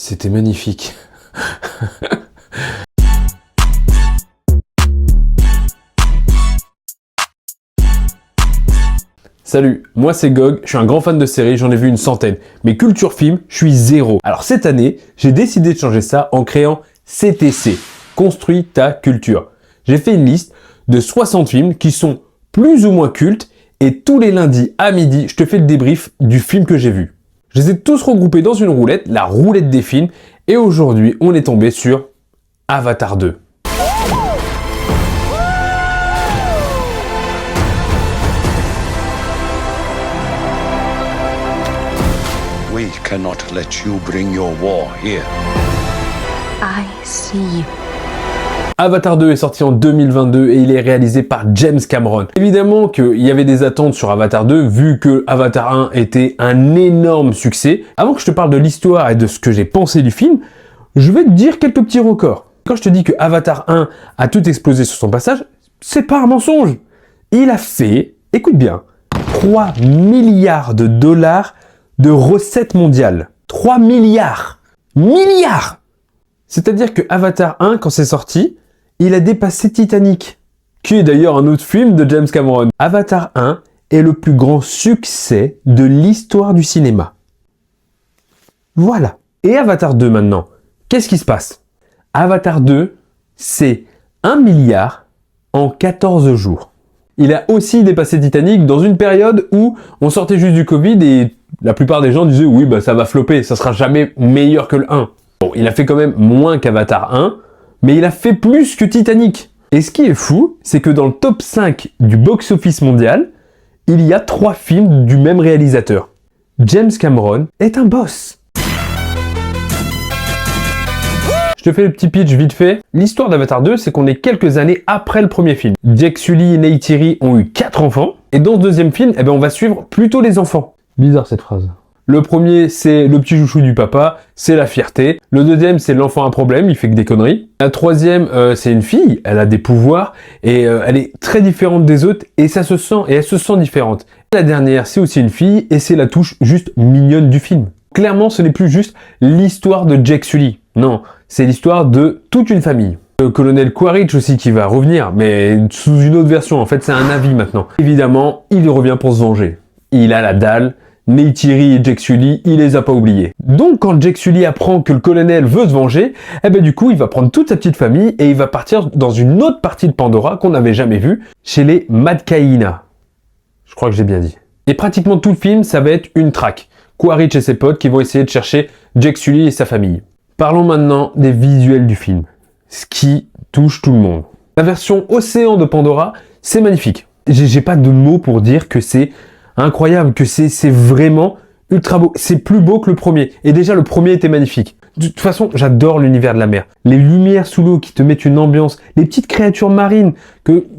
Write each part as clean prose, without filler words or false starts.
C'était magnifique. Salut, moi c'est Gog, je suis un grand fan de séries, j'en ai vu une centaine. Mais culture film, je suis zéro. Alors cette année, j'ai décidé de changer ça en créant CTC, Construis ta culture. J'ai fait une liste de 60 films qui sont plus ou moins cultes et tous les lundis à midi, je te fais le débrief du film que j'ai vu. Je les ai tous regroupés dans une roulette, la roulette des films, et aujourd'hui, on est tombé sur Avatar 2. We cannot let you bring your war here. I see you. Avatar 2 est sorti en 2022 et il est réalisé par James Cameron. Évidemment qu'il y avait des attentes sur Avatar 2 vu que Avatar 1 était un énorme succès. Avant que je te parle de l'histoire et de ce que j'ai pensé du film, je vais te dire quelques petits records. Quand je te dis que Avatar 1 a tout explosé sur son passage, c'est pas un mensonge. Il a fait, écoute bien, 3 milliards de dollars de recettes mondiales. 3 milliards. Milliards! C'est-à-dire que Avatar 1, quand c'est sorti, il a dépassé Titanic, qui est d'ailleurs un autre film de James Cameron. Avatar 1 est le plus grand succès de l'histoire du cinéma. Voilà. Et Avatar 2 maintenant, qu'est-ce qui se passe? Avatar 2, c'est 1 milliard en 14 jours. Il a aussi dépassé Titanic dans une période où on sortait juste du Covid et la plupart des gens disaient oui, bah ça va flopper, ça sera jamais meilleur que le 1. Bon, il a fait quand même moins qu'Avatar 1, mais il a fait plus que Titanic. Et ce qui est fou, c'est que dans le top 5 du box-office mondial, il y a 3 films du même réalisateur. James Cameron est un boss. Je te fais le petit pitch vite fait. L'histoire d'Avatar 2, c'est qu'on est quelques années après le premier film. Jake Sully et Neytiri ont eu 4 enfants, et dans ce deuxième film, on va suivre plutôt les enfants. Bizarre cette phrase. Le premier, c'est le petit chouchou du papa, c'est la fierté. Le deuxième, c'est l'enfant à problème, il fait que des conneries. La troisième, c'est une fille, elle a des pouvoirs et elle est très différente des autres et ça se sent, et elle se sent différente. La dernière, c'est aussi une fille et c'est la touche juste mignonne du film. Clairement, ce n'est plus juste l'histoire de Jake Sully. Non, c'est l'histoire de toute une famille. Le colonel Quaritch aussi qui va revenir, mais sous une autre version. En fait, c'est un avis maintenant. Évidemment, il revient pour se venger. Il a la dalle. Neytiri et Jake Sully, il les a pas oubliés. Donc quand Jake Sully apprend que le colonel veut se venger, du coup il va prendre toute sa petite famille et il va partir dans une autre partie de Pandora qu'on n'avait jamais vue, chez les Madkaina. Je crois que j'ai bien dit. Et pratiquement tout le film, ça va être une traque. Quaritch et ses potes qui vont essayer de chercher Jake Sully et sa famille. Parlons maintenant des visuels du film. Ce qui touche tout le monde. La version Océan de Pandora, c'est magnifique. J'ai pas de mots pour dire que c'est incroyable, que c'est vraiment ultra beau. C'est plus beau que le premier. Et déjà, le premier était magnifique. De toute façon, j'adore l'univers de la mer. Les lumières sous l'eau qui te mettent une ambiance. Les petites créatures marines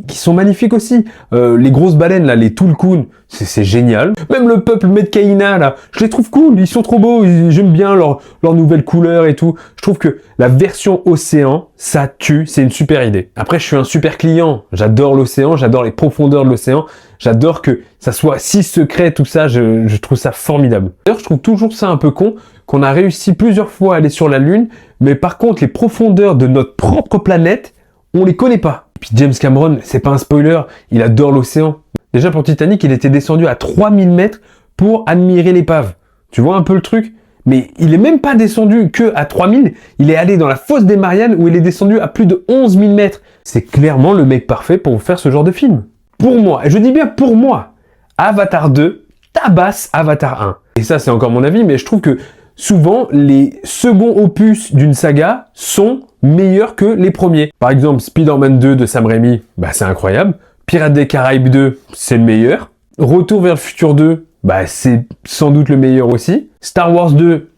qui sont magnifiques aussi. Les grosses baleines, là, les Tulkun, c'est génial. Même le peuple Medcaïna, là, je les trouve cool. Ils sont trop beaux. J'aime bien leur nouvelle couleur et tout. Je trouve que la version océan, ça tue. C'est une super idée. Après, je suis un super client. J'adore l'océan. J'adore les profondeurs de l'océan. J'adore que ça soit si secret, tout ça. Je trouve ça formidable. D'ailleurs, je trouve toujours ça un peu con qu'on a réussi plusieurs fois à aller sur la Lune, mais par contre, les profondeurs de notre propre planète, on les connaît pas. Et puis James Cameron, c'est pas un spoiler, il adore l'océan. Déjà pour Titanic, il était descendu à 3000 mètres pour admirer l'épave. Tu vois un peu le truc? Mais il est même pas descendu que à 3000, il est allé dans la fosse des Mariannes où il est descendu à plus de 11 000 mètres. C'est clairement le mec parfait pour faire ce genre de film. Pour moi, et je dis bien pour moi, Avatar 2 tabasse Avatar 1. Et ça, c'est encore mon avis, mais je trouve que souvent, les seconds opus d'une saga sont meilleurs que les premiers. Par exemple, Spider-Man 2 de Sam Raimi, c'est incroyable. Pirates des Caraïbes 2, c'est le meilleur. Retour vers le futur 2, c'est sans doute le meilleur aussi. Star Wars 2,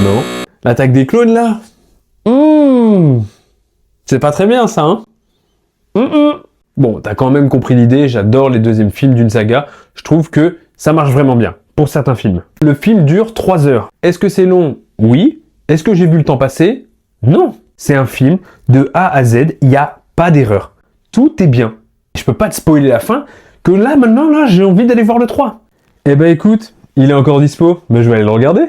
non. L'attaque des clones, là, c'est pas très bien, ça, hein. Bon, t'as quand même compris l'idée, j'adore les deuxièmes films d'une saga. Je trouve que ça marche vraiment bien. Pour certains films. Le film dure 3 heures. Est-ce que c'est long? Oui. Est-ce que j'ai vu le temps passer? Non. C'est un film de A à Z, il n'y a pas d'erreur. Tout est bien. Je peux pas te spoiler la fin, que là, maintenant, j'ai envie d'aller voir le 3. Écoute, il est encore dispo, mais je vais aller le regarder.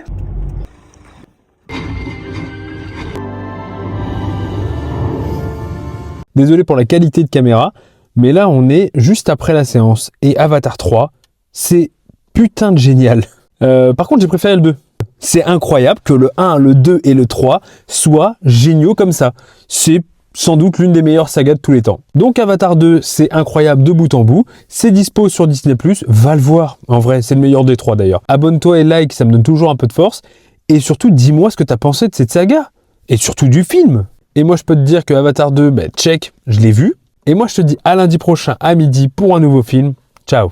Désolé pour la qualité de caméra, mais là on est juste après la séance. Et Avatar 3, c'est putain de génial. Par contre j'ai préféré le 2. C'est incroyable que le 1, le 2 et le 3 soient géniaux comme ça. C'est sans doute l'une des meilleures sagas de tous les temps. Donc Avatar 2, c'est incroyable de bout en bout. C'est dispo sur Disney+, va le voir. En vrai, c'est le meilleur des 3 d'ailleurs. Abonne-toi et like, ça me donne toujours un peu de force. Et surtout, dis-moi ce que t'as pensé de cette saga. Et surtout du film. Et moi, je peux te dire que Avatar 2, check, je l'ai vu. Et moi, je te dis à lundi prochain à midi pour un nouveau film. Ciao.